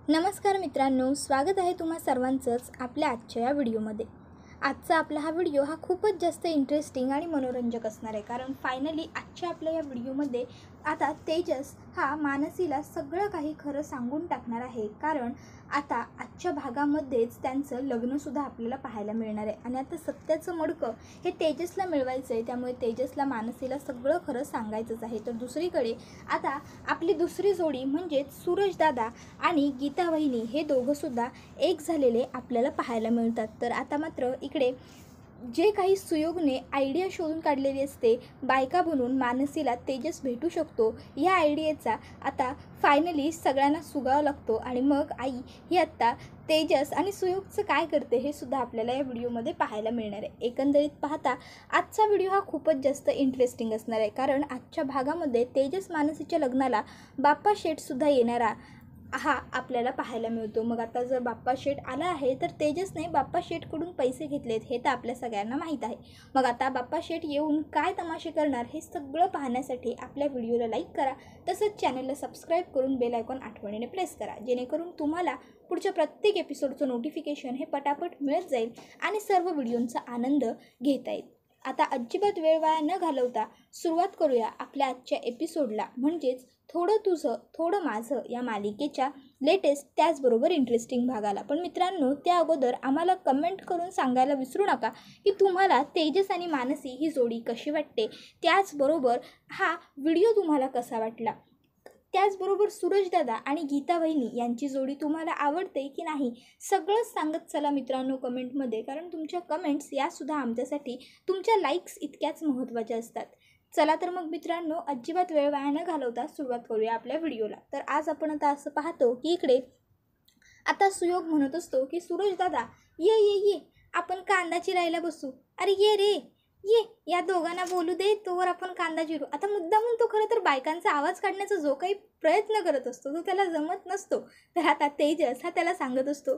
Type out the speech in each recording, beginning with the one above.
नमस्कार मित्रांनो, स्वागत आहे तुम्हा सर्वांचंच आपल्या आजच्या या व्हिडिओमध्ये। आजचा आपला हा व्हिडिओ खूपच जास्त इंटरेस्टिंग आणि मनोरंजक असणार आहे, कारण फायनली आजच्या आपल्या या व्हिडिओमध्ये आता तेजस हा मानसीला सगळं काही खरं सांगून टाकणार आहे। कारण आता आजच्या भागामध्येच त्यांचं लग्नसुद्धा आपल्याला पाहायला मिळणार आहे आणि आता सत्याचं मडकं हे तेजसला मिळवायचं आहे, त्यामुळे तेजसला मानसीला सगळं खरं सांगायचंच आहे। तर दुसरीकडे आता आपली दुसरी जोडी म्हणजेच सूरज दादा आणि गीता वहिनी हे दोघंसुद्धा एक झालेले आपल्याला पाहायला मिळतात। तर आता मात्र इकडे जे काही सुयोगने आयडिया शोधून काढलेली असते बायका बनून मानसीला तेजस भेटू शकतो, या आयडियाचा आता फायनली सगळ्यांना सुगावा लागतो आणि मग आई ही आत्ता तेजस आणि सुयोगचं काय करते हे सुद्धा आपल्याला या व्हिडिओमध्ये पाहायला मिळणार आहे। एकंदरीत पाहता आजचा व्हिडिओ हा खूपच जास्त इंटरेस्टिंग असणार आहे, कारण आजच्या भागामध्ये तेजस मानसीच्या लग्नाला बाप्पा शेठसुद्धा येणारा हा आपल्याला पाहायला मिळतो। मग आता जर बाप्पा शेठ आला आहे तर तेजसने बाप्पा शेठकडून पैसे घेतलेत हे तर आपल्या सगळ्यांना माहीत आहे। मग आता बाप्पा शेठ येऊन काय तमाशे करणार हे सगळं पाहण्यासाठी आपल्या व्हिडिओला लाईक करा, तसंच चॅनलला सबस्क्राईब करून बेल आयकॉन आठवणीने प्रेस करा, जेणेकरून तुम्हाला पुढच्या प्रत्येक एपिसोडचं नोटिफिकेशन हे पटापट मिळत जाईल आणि सर्व व्हिडिओंचा आनंद घेता येईल। आता अजिबात वेळ वाया न घालवता सुरुवात करूया आपल्या आजच्या एपिसोडला, म्हणजेच थोडं तुझं थोडं माझं या मालिकेच्या लेटेस्ट त्याचबरोबर इंटरेस्टिंग भागाला। पण मित्रांनो, त्या अगोदर आम्हाला कमेंट करून सांगायला विसरू नका की तुम्हाला तेजस आणि मानसी ही जोडी कशी वाटते, त्याचबरोबर हा व्हिडिओ तुम्हाला कसा वाटला, त्याचबरोबर सूरजदादा आणि गीता वहिनी यांची जोडी तुम्हाला आवडते की नाही सगळंच सांगत चला मित्रांनो कमेंटमध्ये, कारण तुमच्या कमेंट्स यासुद्धा आमच्यासाठी तुमच्या लाईक्स इतक्याच महत्त्वाच्या असतात। चला तर मग मित्रांनो, अजिबात वेळ वाया न घालवता सुरुवात करूया आपल्या व्हिडिओला। तर आज आपण आता असं पाहतो की इकडे आता सुयोग म्हणत असतो की सूरजदादा ये ये ये आपण कांदा चिरायला बसू, अरे ये रे ये, या दोघांना बोलू दे तोवर आपण कांदा चिरू। आता मुद्दामून तो खरं तर बायकांचा आवाज काढण्याचा जो काही प्रयत्न करत असतो तो त्याला जमत नसतो, तर आता तेजस हा त्याला सांगत असतो,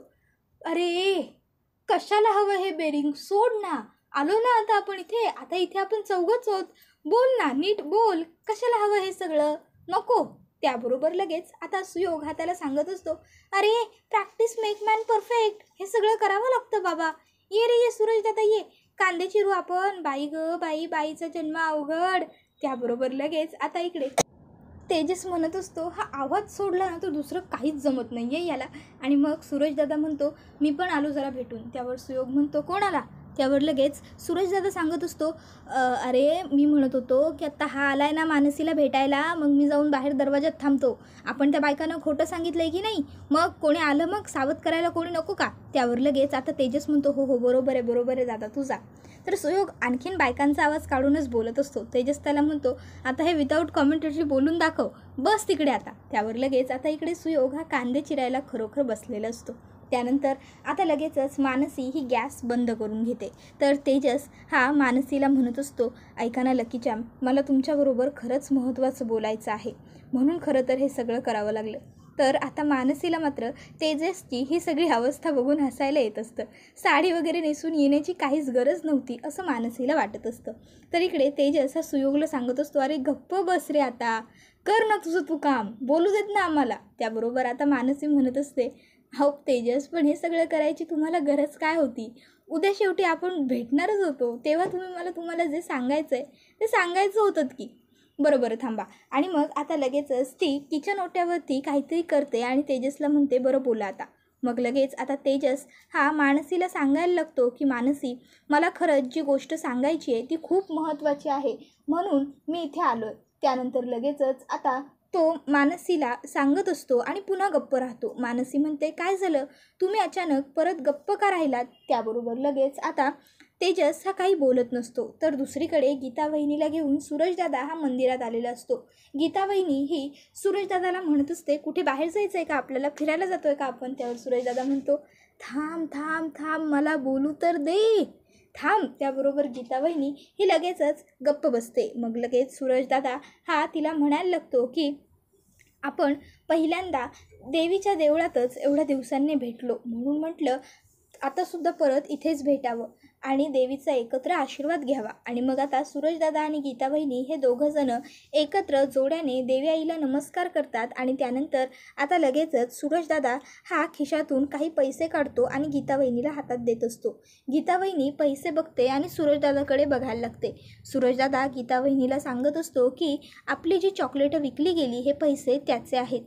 अरे कशाला हवं हे बेरिंग, सोड ना, आलो ना आता आपण इथे, आता इथे आपण चौघच आहोत, बोल ना, नीट बोल, कशाला हवं हे सगळं, नको। त्याबरोबर लगेच आता सुयोग हा त्याला सांगत असतो, अरे प्रॅक्टिस मेक मॅन परफेक्ट, हे सगळं करावं लागतं बाबा, ये रे ये सूरज दादा ये, कांदे चिरू आपण, बाई ग बाई, बाईचा जन्म अवघड। त्याबरोबर लगेच आता इकडे तेजस म्हणत असतो, हा आवाज सोडला ना तर दुसरं काहीच जमत नाही आहे याला। आणि मग सूरजदादा म्हणतो, मी पण आलो जरा भेटून। त्यावर सुयोग म्हणतो, कोण आला? त्यावर लगेच सूरजदादा सांगत असतो, अरे मी म्हणत होतो की आत्ता हा आला आहे ना मानसीला भेटायला, मग मी जाऊन बाहेर दरवाजात थांबतो, आपण त्या बायकांना खोटं सांगितलं आहे की नाही, मग कोणी आलं मग सावध करायला कोणी नको का? त्यावर लगेच आता तेजस म्हणतो, हो हो बरोबर आहे दादा तू जा। तर सुयोग आणखीन बायकांचा आवाज काढूनच बोलत असतो। तेजस त्याला म्हणतो, आता हे विदाऊट कॉमेंटरी बोलून दाखव, बस तिकडे आता। त्यावर लगेच आता इकडे सुयोग हा कांदे चिरायला खरोखर बसलेला असतो। त्यानंतर आता लगेचच मानसी ही गॅस बंद करून घेते। तर तेजस हा मानसीला म्हणत असतो, ऐका ना लकी चॅम, मला तुमच्याबरोबर खरंच महत्त्वाचं बोलायचं आहे, म्हणून खरं तर हे सगळं करावं लागलं। तर आता मानसीला मात्र तेजसची ही सगळी अवस्था बघून हसायला येत असतं। साडी वगैरे नेसून येण्याची काहीच गरज नव्हती असं मानसीला वाटत असतं। तर इकडे तेजस हा सुयोगला सांगत असतो, अरे गप्प बस रे, आता कर ना तुझं तू काम, बोलू देत ना आम्हाला। त्याबरोबर आता मानसी म्हणत असते, हो तेजस, पण हे सगळं करायची तुम्हाला गरज काय होती, उद्या शेवटी आपण भेटणारच होतो, तेव्हा तुम्हाला जे सांगायचं आहे ते सांगायचं होतं की। बरोबर थांबा। आणि मग आता लगेचच ती किचन ओट्यावरती काहीतरी करते आणि तेजसला म्हणते, बरं बोला आता। मग लगेच आता तेजस हा मानसीला सांगायला लागतो की मानसी, मला खरंच जी गोष्ट सांगायची आहे ती खूप महत्त्वाची आहे, म्हणून मी इथे आलो आहे। त्यानंतर लगेचच आता तो मानसीला सांगत असतो आणि पुन्हा गप्प राहतो। मानसी म्हणते, काय झालं, तुम्ही अचानक परत गप्प का राहिलात? त्याबरोबर लगेच आता तेजस हा काही बोलत नसतो। तर दुसरीकडे गीता वहिनीला घेऊन सूरजदादा हा मंदिरात आलेला असतो। गीता वहिनी ही सूरजदादाला म्हणत असते, कुठे बाहेर जायचं आहे का, आपल्याला फिरायला जातोय का आपण? त्यावर सूरजदादा म्हणतो, थांब थांब थांब, मला बोलू तर दे, थांब। त्याबरोबर गीता वहिनी ही लगेचच गप्प बसते। मग लगेच सूरजदादा हा तिला म्हणायला लागतो की आपण पहिल्यांदा देवीच्या देवळातच एवढ्या दिवसांनी भेटलो, म्हणून म्हटलं आतासुद्धा परत इथेच भेटावं। आणि देवीचा एकत्र आशीर्वाद घ्यावा. आणि मग आता सूरजदादा आणि गीता वहिनी हे दोघंजणं एकत्र जोड्याने देवी आईला नमस्कार करतात. आणि त्यानंतर आता लगेचच सूरजदादा हा खिशातून काही पैसे काढतो आणि गीता वहिनीला हातात देत असतो. गीता वहिनी पैसे बघते आणि सूरजदादाकडे बघायला लागते. सूरजदादा गीता वहिनीला सांगत असतो की आपली जी चॉकलेटं विकली गेली हे पैसे त्याचे आहेत.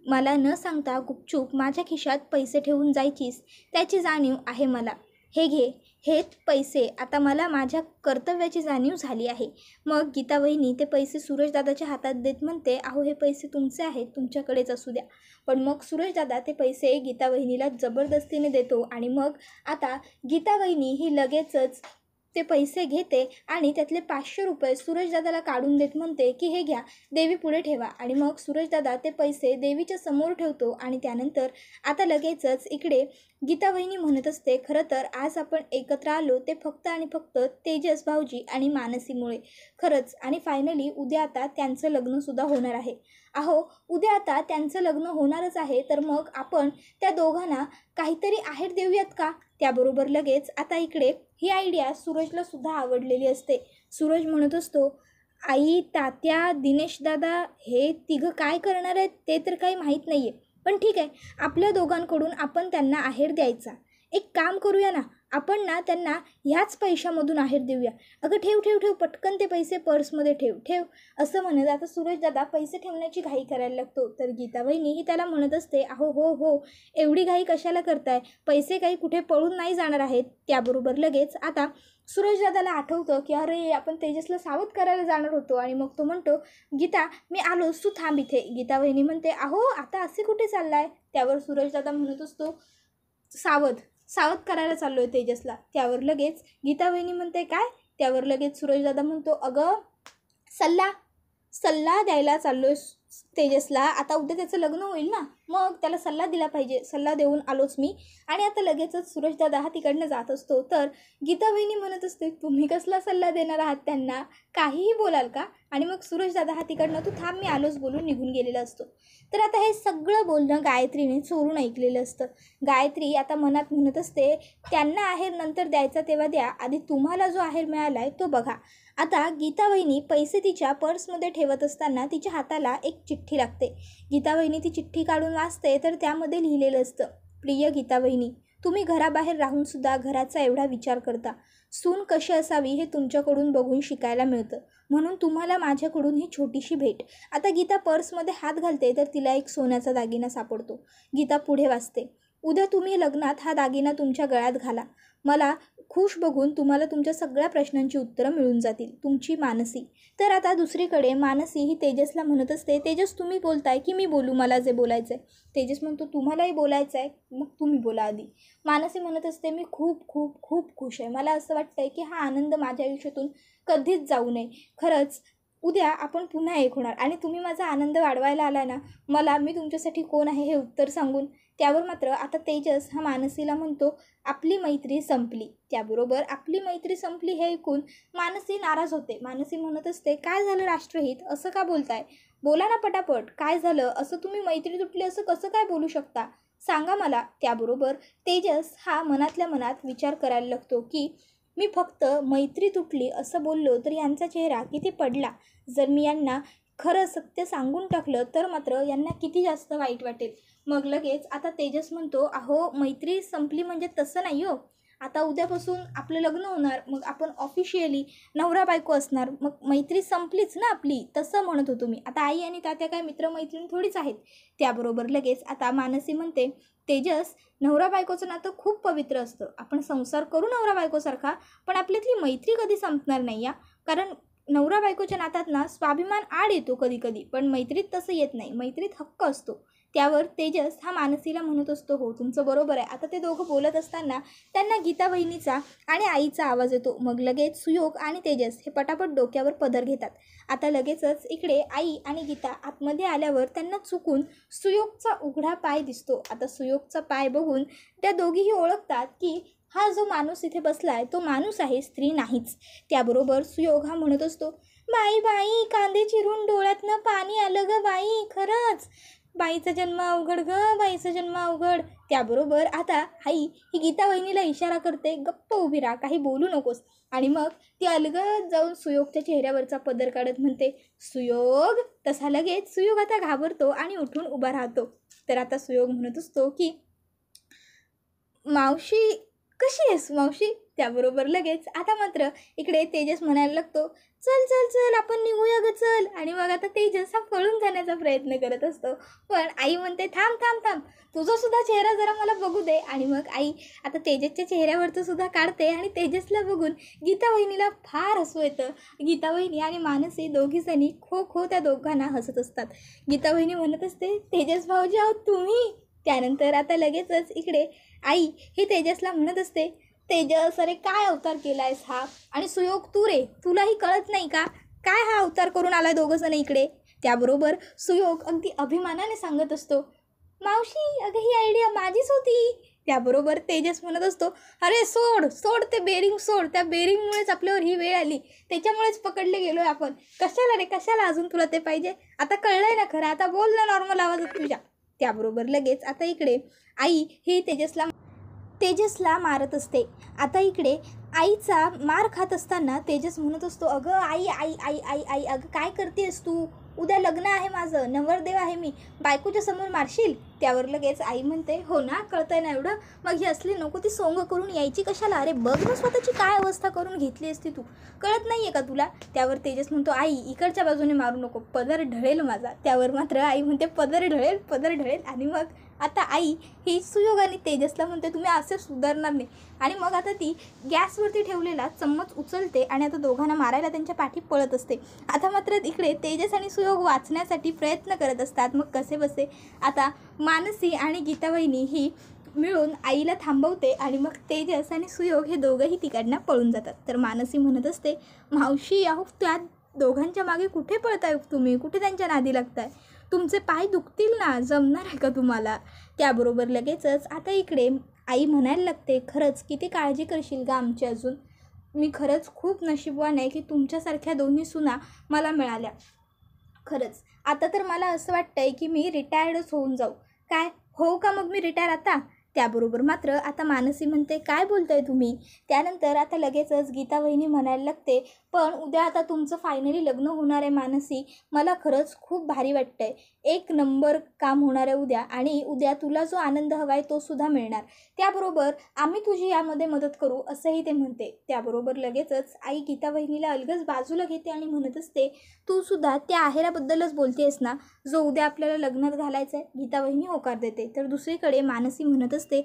मला न सांगता गुपचूप माझ्या खिशात पैसे ठेवून जायचीस त्याची जाणीव आहे मला. हे घे, हेच पैसे. आता मला माझ्या कर्तव्याची जाणीव झाली आहे. मग गीता वहिनी ते पैसे सूरजदादाच्या हातात देत म्हणते, अहो हे पैसे तुमचे आहेत, तुमच्याकडेच असू द्या. पण मग सूरजदादा ते पैसे गीता वहिनीला जबरदस्तीने देतो. आणि मग आता गीता वहिनी ही लगेचच ते पैसे घेते आणि त्यातले 500 रुपये सूरजदादाला काढून देत म्हणते की हे घ्या, देवी पुढे ठेवा. आणि मग सूरजदादा ते पैसे देवीच्या समोर ठेवतो. आणि त्यानंतर आता लगेचच इकडे गीता वहिनी म्हणत असते, खरं तर आज आपण एकत्र आलो ते फक्त आणि फक्त तेजस भाऊजी आणि मानसीमुळे. खरंच. आणि फायनली उद्या आता त्यांचं लग्नसुद्धा होणार आहे. अहो उद्या आता त्यांचं लग्न होणारच आहे, तर मग आपण त्या दोघांना काहीतरी आहेर देऊयात का? त्याबरोबर लगेच आता इकडे ही आयडिया सूरजला सुद्धा आवडलेली असते. सूरज म्हणत असतो, आई, तात्या, दिनेशदादा हे तिघं काय करणार आहेत ते तर काही माहीत नाही आहे, पण ठीक आहे, आपल्या दोघांकडून आपण त्यांना आहेर द्यायचा. एक काम करूया ना, आपण ना त्यांना ह्याच पैशामधून आहेर देऊया. अगं ठेव ठेव ठेव, पटकन ते पैसे पर्समध्ये ठेव ठेव असं म्हणत आता सूरजदादा पैसे ठेवण्याची घाई करायला लागतो. तर गीता वहिनी ही त्याला म्हणत असते, अहो हो हो, एवढी घाई कशाला करताय, पैसे काही कुठे पळून नाही जाणार आहेत. त्याबरोबर लगेच आता सूरजदादाला आठवतं की अरे आपण तेजसला सावध करायला जाणार होतो. आणि मग तो म्हणतो, गीता मी आलोच, तू थांब इथे. गीता वहिनी म्हणते, अहो आता असे कुठे चाललाय? त्यावर सूरजदादा म्हणत असतो, सावध करायला चाललो आहे तेजसला. त्यावर लगेच गीता वहिनी म्हणते, काय? त्यावर लगेच सूरजदादा म्हणतो, अगं सल्ला द्यायला चाललो आहे तेजसला. आता उद्या त्याचं लग्न होईल ना, मग त्याला सल्ला दिला पाहिजे. सल्ला देऊन आलोच मी. आणि आता लगेचच सूरजदादा हा तिकडनं जात असतो. तर गीता वहिनी म्हणत असते, तुम्ही कसला सल्ला देणार आहात त्यांना, काहीही बोलाल का? आणि मग सूरजदादा हा तिकडनं तू थांब मी आलोच बोलून निघून गेलेला असतो. तर आता हे सगळं बोलणं गायत्रीने चोरून ऐकलेलं असतं. गायत्री आता मनात म्हणत असते, त्यांना आहेर नंतर द्यायचा तेव्हा द्या, आधी तुम्हाला जो आहेर मिळाला आहे तो बघा. आता गीता वहिनी पैसे तिच्या पर्समध्ये ठेवत असताना तिच्या हाताला एक चिठ्ठी लागते. गीता वहिनी ती चिठ्ठी काढून वाचते तर त्यामध्ये लिहिलेलं असतं, प्रिय गीता वहिनी, तुम्ही घराबाहेर राहूनसुद्धा घराचा एवढा विचार करता. सून कशी असावी हे तुमच्याकडून बघून शिकायला मिळतं, म्हणून तुम्हाला माझ्याकडून ही छोटीशी भेट. आता गीता पर्समध्ये हात घालते तर तिला एक सोन्याचा दागिना सापडतो. गीता पुढे वाचते, उद्या तुम्ही लग्नात हा दागिना तुमच्या गळ्यात घाला. मला खुश बघून तुम्हाला तुमच्या सगळ्या प्रश्नांची उत्तरं मिळून जातील. तुमची मानसी. तर आता दुसरीकडे मानसी ही तेजसला म्हणत असते, तेजस तुम्ही बोलताय की मी बोलू, मला जे बोलायचं आहे? तेजस म्हणतो, तुम्हालाही बोलायचं आहे, मग तुम्ही बोला आधी. मानसी म्हणत असते, मी खूप खूप खूप खुश आहे. मला असं वाटतंय की हा आनंद माझ्या आयुष्यातून कधीच जाऊ नये. खरंच उद्या आपण पुन्हा एक होणार आणि तुम्ही माझा आनंद वाढवायला आला ना, मी तुमच्यासाठी कोण आहे हे उत्तर सांगून. त्यावर मात्र आता तेजस हा मानसीला म्हणतो, आपली मैत्री संपली. त्याबरोबर आपली मैत्री संपली हे ऐकून मानसी नाराज होते. मानसी म्हणत असते, काय झालं राष्ट्रहित, असं का बोलताय? बोला ना पटापट, काय झालं? असं तुम्ही मैत्री तुटली असं कसं काय बोलू शकता? सांगा मला. त्याबरोबर तेजस हा मनातल्या मनात विचार करायला लागतो की मी फक्त मैत्री तुटली असं बोललो तर यांचा चेहरा किती पडला. जर मी यांना खरं सत्य सांगून टाकलं तर मात्र यांना किती जास्त वाईट वाटेल. मग लगेच आता तेजस म्हणतो, अहो मैत्री संपली म्हणजे तसं नाही हो, आता उद्यापासून आपलं लग्न होणार, मग आपण ऑफिशियली नवरा बायको असणार, मग मैत्री संपलीच ना आपली, तसं म्हणत होतो मी. आता आई आणि तात्या काय मित्रमैत्रीण थोडीच आहेत. त्याबरोबर लगेच आता मानसी म्हणते, तेजस नवरा बायकोचं नातं खूप पवित्र असतं, आपण संसार करू नवरा बायकोसारखा, पण आपल्यातली मैत्री कधी संपणार नाही या. कारण नवरा बायकोच्या नात्यात ना स्वाभिमान आड येतो कधी कधी, पण मैत्रीत तसं येत नाही, मैत्रीत हक्क असतो. त्यावर तेजस हा मानसीला म्हणत असतो, हो तुमचं बरोबर आहे. आता ते दोघं बोलत असताना त्यांना गीता वहिनीचा आणि आईचा आवाज येतो. मग लगेच सुयोग आणि तेजस हे पटापट डोक्यावर पदर घेतात. आता लगेचच इकडे आई आणि गीता आतमध्ये आल्यावर त्यांना चुकून सुयोगचा उघडा पाय दिसतो. आता सुयोगचा पाय बघून त्या दोघीही ओळखतात की हा जो माणूस इथे बसलाय तो माणूस आहे, स्त्री नाहीच. त्याबरोबर सुयोग हा म्हणत असतो, बाई बाई, कांदे चिरून डोळ्यातनं पाणी आलं ग बाई, खरंच बाईचा जन्म अवघड ग, बाईचा जन्म अवघड. त्याबरोबर आता आई ही गीता वहिनीला इशारा करते, गप्प उभी राहा, काही बोलू नकोस. आणि मग ती अलगद जाऊन सुयोगच्या चेहऱ्यावरचा पदर काढत म्हणते, सुयोग. तसा लगेच सुयोग आता घाबरतो आणि उठून उभा राहतो. तर आता सुयोग म्हणत असतो की मावशी कशी आहेस मावशी. त्याबरोबर लगेच आता मात्र इकडे तेजस म्हणायला लागतो, चल चल चल आपण निघूया ग चल. आणि मग आता तेजस हा पळून जाण्याचा प्रयत्न करत असतो, पण आई म्हणते थांब थांब थांब, तुझा सुद्धा चेहरा जरा मला बघू दे. आणि मग आई आता तेजसच्या चेहऱ्यावरचं सुद्धा काढते आणि तेजसला बघून गीता वहिनीला फार हसू येतं. गीता वहिनी आणि मानसी दोघीजणी खो खो त्या दोघांना हसत असतात. गीता वहिनी म्हणत असते, तेजस भाऊजी आहोत तुम्ही. त्यानंतर आता लगेचच इकडे आई हे तेजसला म्हणत असते, तेजस अरे काय अवतार केला आहेस हा. आणि सुयोग तू रे, तुलाही कळत नाही का, काय हा अवतार करून आला दोघंजण इकडे. त्याबरोबर सुयोग अगदी अभिमानाने सांगत असतो, मावशी अगं ही आयडिया माझीच होती. त्याबरोबर तेजस म्हणत असतो, अरे सोड सोड ते बेरिंग सोड, त्या बेरिंगमुळेच आपल्यावर ही वेळ आली, त्याच्यामुळेच पकडले गेलोय आपण. कशाला रे कशाला अजून तुला ते पाहिजे, आता कळलंय ना खरं, आता बोल ना नॉर्मल आवाजात तुझ्या. त्याबरोबर लगेच आता इकडे आई ही तेजसला मारत असते. आता इकडे आईचा मार खात असताना तेजस म्हणत असतो, अगं आई आई आई आई आई अगं काय करतेस तू, उद्या लग्न आहे माझं, नवरदेव आहे मी, बायकोच्या समोर मारशील. त्यावर लगेच आई म्हणते, हो ना कळतंय ना एवढं, मग ही असली नको ती सोंग करून यायची कशाला, अरे बघ ना स्वतःची काय अवस्था करून घेतली असती तू, कळत नाही आहे का तुला. त्यावर तेजस म्हणतो, आई इकडच्या बाजूने मारू नको, पदर ढळेल माझा. त्यावर मात्र आई म्हणते, पदर ढळेल पदर ढळेल. आणि मग आता आई ही सुयोग आणि तेजसला म्हणते, तुम्ही असे सुधारणार नाही. आणि मग आता ती गॅसवरती ठेवलेला चम्मच उचलते आणि आता दोघांना मारायला त्यांच्या पाठी पळत असते. आता मात्र इकडे तेजस आणि सुयोग वाचण्यासाठी प्रयत्न करत असतात. मग कसे बसे आता मानसी आणि गीता वहिनी ही मिळून आईला थांबवते आणि मग तेजस आणि सुयोग हे दोघंही तिकडनं पळून जातात. तर मानसी म्हणत असते, मावशी अहो त्या दोघांच्या मागे कुठे पळताय तुम्ही, कुठे त्यांच्या नादी लागताय, तुमचे पाय दुखतील ना, जमणार आहे का तुम्हाला. त्याबरोबर लगेचच आता इकडे आई म्हणायला लागते, खरंच किती काळजी करशील का आमची अजून, मी खरंच खूप नशीबवान आहे की तुमच्यासारख्या दोन्ही सुना मला मिळाल्या. खरंच आता तर मला असं वाटतंय की मी रिटायर्डच होऊन जाऊ. काय हो का मग मी रिटायर आता. त्याबरोबर मात्र आता मानसी म्हणते, काय बोलताय तुम्ही. त्यानंतर आता लगेचच गीता वहिनी म्हणायला लागते, पण उद्या आता तुमचं फायनली लग्न होणार आहे मानसी, मला खरंच खूप भारी वाटतंय, एक नंबर काम होणार आहे उद्या, आणि उद्या तुला जो आनंद हवा आहे तो सुद्धा मिळणार, त्याबरोबर आम्ही तुझी यामध्ये मदत करू असंही ते म्हणते. त्याबरोबर लगेचच आई गीता वहिनीला अलगच बाजूला घेते आणि म्हणत असते, तू सुद्धा त्या आहेराबद्दलच बोलतेस ना, जो उद्या आपल्याला लग्नात घालायचं आहे. गीता वहिनी होकार देते. तर दुसरीकडे मानसी म्हणत असते,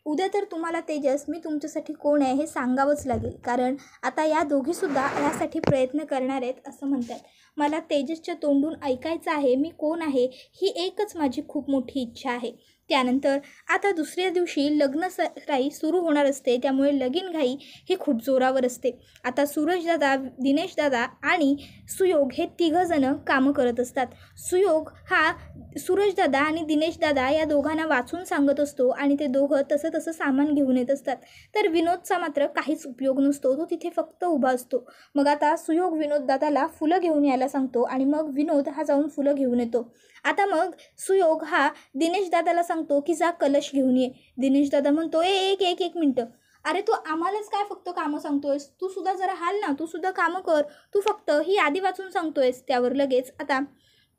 उद्या तर तुम्हाला तेजस मी तुमच्यासाठी कोण आहे हे सांगावंच लागेल, कारण आता या दोघीसुद्धा यासाठी प्रयत्न करणार आहेत असं म्हणतात. मला तेजसच्या तोंडून ऐकायचं आहे मी कोण आहे, ही एकच माझी खूप मोठी इच्छा आहे. त्यानंतर आता दुसऱ्या दिवशी लग्नसराई सुरू होणार असते, त्यामुळे लगीनघाई ही खूप जोरावर असते. आता सूरजदादा, दिनेशदादा आणि सुयोग हे तिघंजणं कामं करत असतात. सुयोग हा सूरजदादा आणि दिनेशदादा या दोघांना वाचून सांगत असतो आणि ते दोघं तसं सामान घेऊन येत असतात. तर विनोदचा मात्र काहीच उपयोग नसतो, तो तिथे फक्त उभा असतो. मग आता सुयोग विनोददादाला फुलं घेऊन यायला सांगतो आणि मग विनोद हा जाऊन फुलं घेऊन येतो. आता मग सुयोग हा दिनेशदादाला सांगतो की जा कलश घेऊन ये. दिनेशदादा म्हणतो, एक मिनटं, अरे तू आम्हालाच काय फक्त कामं सांगतोयस, तू सुद्धा जरा हाल ना, तू सुद्धा कामं कर, तू फक्त ही यादी वाचून सांगतोयस. त्यावर लगेच आता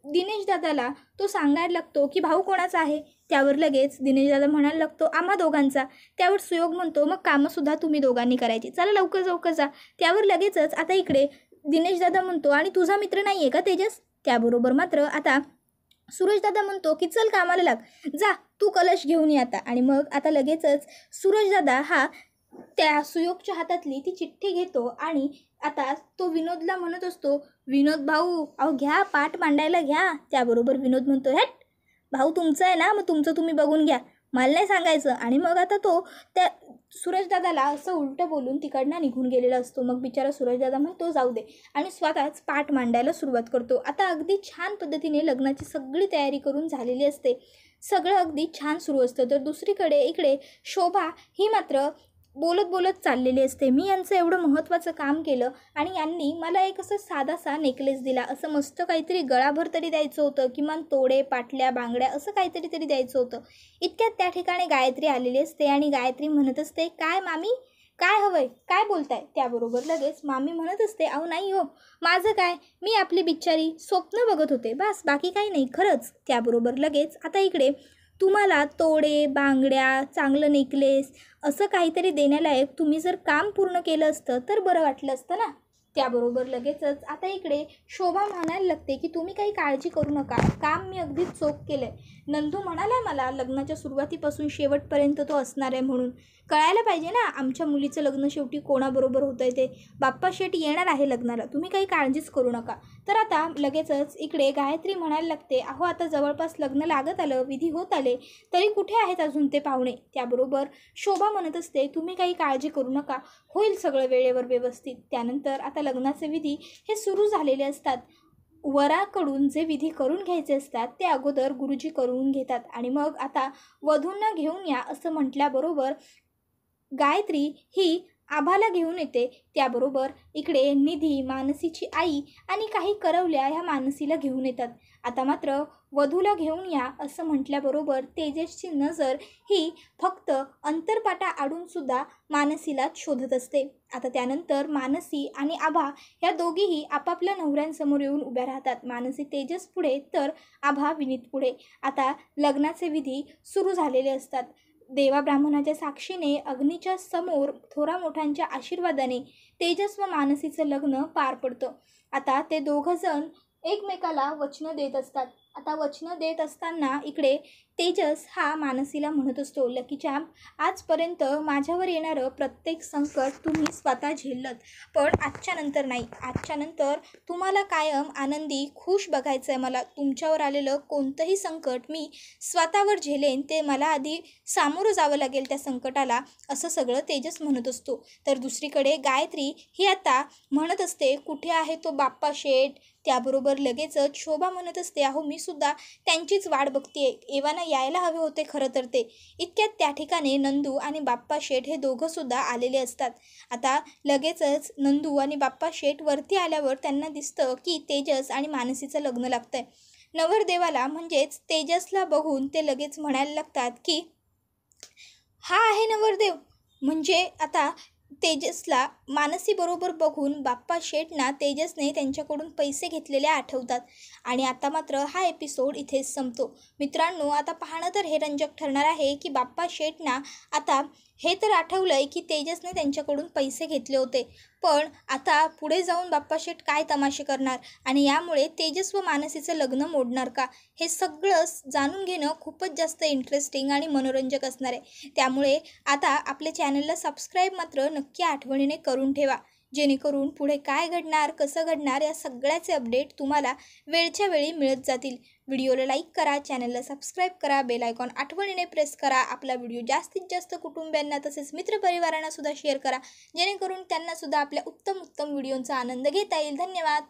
दिनेशदादाला तो सांगायला लागतो की भाऊ कोणाचा आहे. त्यावर लगेच दिनेशदादा म्हणायला लागतो, आम्हा दोघांचा. त्यावर सुयोग म्हणतो, मग कामंसुद्धा तुम्ही दोघांनी करायची, चला लवकर जा. त्यावर लगेचच आता इकडे दिनेशदादा म्हणतो, आणि तुझा मित्र नाही आहे का तेजस. त्याबरोबर मात्र आता सूरजदादा म्हणतो की चल कामाला लाग, जा तू कलश घेऊन ये आता. आणि मग आता लगेचच सूरजदादा हा त्या सुयोगच्या हातातली ती चिठ्ठी घेतो आणि आता तो विनोदला म्हणत असतो, विनोद भाऊ अहो घ्या, पाठ मांडायला घ्या. त्याबरोबर विनोद म्हणतो, हॅट भाऊ तुमचं आहे ना, मग तुमचं तुम्ही बघून घ्या, मला नाही सांगायचं. आणि मग आता तो त्या सूरजदादाला असं उलटं बोलून तिकडनं निघून गेलेला असतो. मग बिचारा सूरजदादा म्हणतो जाऊ दे आणि स्वतःच पाठ मांडायला सुरुवात करतो. आता अगदी छान पद्धतीने लग्नाची सगळी तयारी करून झालेली असते, सगळं अगदी छान सुरू असतं. तर दुसरीकडे इकडे शोभा ही मात्र बोलत बोलत चाललेली असते, मी यांचं एवढं महत्त्वाचं काम केलं आणि यांनी मला एक असं साधासा नेकलेस दिला, असं मस्त काहीतरी गळाभर तरी द्यायचं होतं, किमान तोडे पाटल्या बांगड्या असं काहीतरी द्यायचं होतं. इतक्यात त्या ठिकाणी गायत्री आलेली असते आणि गायत्री म्हणत असते, काय मामी काय हवंय, काय बोलताय? त्याबरोबर लगेच मामी म्हणत असते, अहो नाही हो, माझं काय, मी आपली बिचारी स्वप्न बघत होते, बस बाकी काही नाही खरंच. त्याबरोबर लगेच आता इकडे तुम्हाला तोडे बांगड्या चांगलं नेकलेस असं काहीतरी देण्यालायक तुम्ही जर काम पूर्ण केलं असतं तर बरं वाटलं असतं ना. त्याबरोबर लगेचच आता इकडे शोभा म्हणायला लागते की तुम्ही काही काळजी करू नका, काम मी अगदी चोख केलं आहे. नंदू म्हणाला मला लग्नाच्या सुरुवातीपासून शेवटपर्यंत तो असणार आहे म्हणून. कळायला पाहिजे ना आमच्या मुलीचं लग्न शेवटी कोणाबरोबर होतं आहे ते. बाप्पा शेठ येणार आहे लग्नाला, तुम्ही काही काळजीच करू नका. तर आता लगेचच इकडे गायत्री म्हणायला लागते, अहो आता जवळपास लग्न लागत आलं, विधी होत आले, तरी कुठे आहेत अजून ते पाहुणे? त्याबरोबर शोभा म्हणत असते, तुम्ही काही काळजी करू नका, होईल सगळं वेळेवर व्यवस्थित. त्यानंतर आता लग्नाचे विधी हे सुरू झालेले असतात. वराकडून जे विधी करून घ्यायचे असतात ते अगोदर गुरुजी करून घेतात आणि मग आता वधूंना घेऊन या असं म्हटल्याबरोबर गायत्री ही आभाला घेऊन येते. त्याबरोबर इकडे निधी मानसीची आई आणि काही करवल्या ह्या मानसीला घेऊन येतात. आता मात्र वधूला घेऊन या असं म्हटल्याबरोबर तेजसची नजर ही फक्त अंतरपाटा आडूनसुद्धा मानसीलाच शोधत असते. आता त्यानंतर मानसी आणि आभा ह्या दोघीही आपापल्या नवऱ्यांसमोर येऊन उभ्या राहतात. मानसी तेजस पुढे तर आभा विनीत पुढे. आता लग्नाचे विधी सुरू झालेले असतात. देवा ब्राह्मणाच्या साक्षीने अग्नीच्या समोर थोरा मोठ्यांच्या आशीर्वादाने तेजस व मानसीचं लग्न पार पडतं. आता ते दोघंजण एकमेकाला वचनं देत असतात. आता वचनं देत असताना इकडे तेजस हा मानसीला म्हणत असतो, लकी चॅम्प, आजपर्यंत माझ्यावर येणारं प्रत्येक संकट तुम्ही स्वतः झेललं, पण आजच्या नंतर नाही. आजच्या नंतर तुम्हाला कायम आनंदी खुश बघायचं आहे. मला तुमच्यावर आलेलं कोणतंही संकट मी स्वतःवर झेलेन, ते मला आधी सामोरं जावं लागेल त्या संकटाला, असं सगळं तेजस म्हणत असतो. तर दुसरीकडे गायत्री ही आता म्हणत असते, कुठे आहे तो बाप्पा शेठ? त्याबरोबर लगेचच शोभा म्हणत असते, अहो मी सुद्धा त्यांचीच वाट बघते, एव्हाना यायला हवे होते खरं तर ते. इतक्यात त्या ठिकाणी नंदू आणि बाप्पा शेठ हे दोघंसुद्धा आलेले असतात. आता लगेचच नंदू आणि बाप्पा शेठ वरती आल्यावर त्यांना दिसतं की तेजस आणि मानसीचं लग्न लागतं आहे. नवरदेवाला म्हणजेच तेजसला बघून ते लगेच म्हणायला लागतात की हा आहे नवरदेव. म्हणजे आता तेजसला मानसीबरोबर बघून बाप्पा शेठना तेजसने त्यांच्याकडून पैसे घेतलेले आठवतात आणि आता मात्र हा एपिसोड इथेच संपतो. मित्रांनो, आता पाहणं तर हे रंजक ठरणार आहे की बाप्पा शेठना आता हे तर आठवलं आहे की तेजसने त्यांच्याकडून पैसे घेतले होते, पण आता पुढे जाऊन बाप्पा शेठ काय तमाशे करणार आणि यामुळे तेजस व मानसीचं लग्न मोडणार का, हे सगळं जाणून घेणं खूपच जास्त इंटरेस्टिंग आणि मनोरंजक असणार आहे. त्यामुळे आता आपल्या चॅनलला सबस्क्राईब मात्र नक्की आठवणीने करून ठेवा, जेणेकरून पुढे काय घडणार कसं घडणार या सगळ्याचे अपडेट तुम्हाला वेळच्या वेळी मिळत जातील. व्हिडिओला लाईक करा, चॅनलला सबस्क्राईब करा, बेल आयकॉन आठवणीने प्रेस करा. आपला व्हिडिओ जास्तीत जास्त कुटुंबियांना तसेच मित्रपरिवारांना सुद्धा शेअर करा, जेणेकरून त्यांनासुद्धा आपल्या उत्तम व्हिडिओंचा आनंद घेता येईल. धन्यवाद.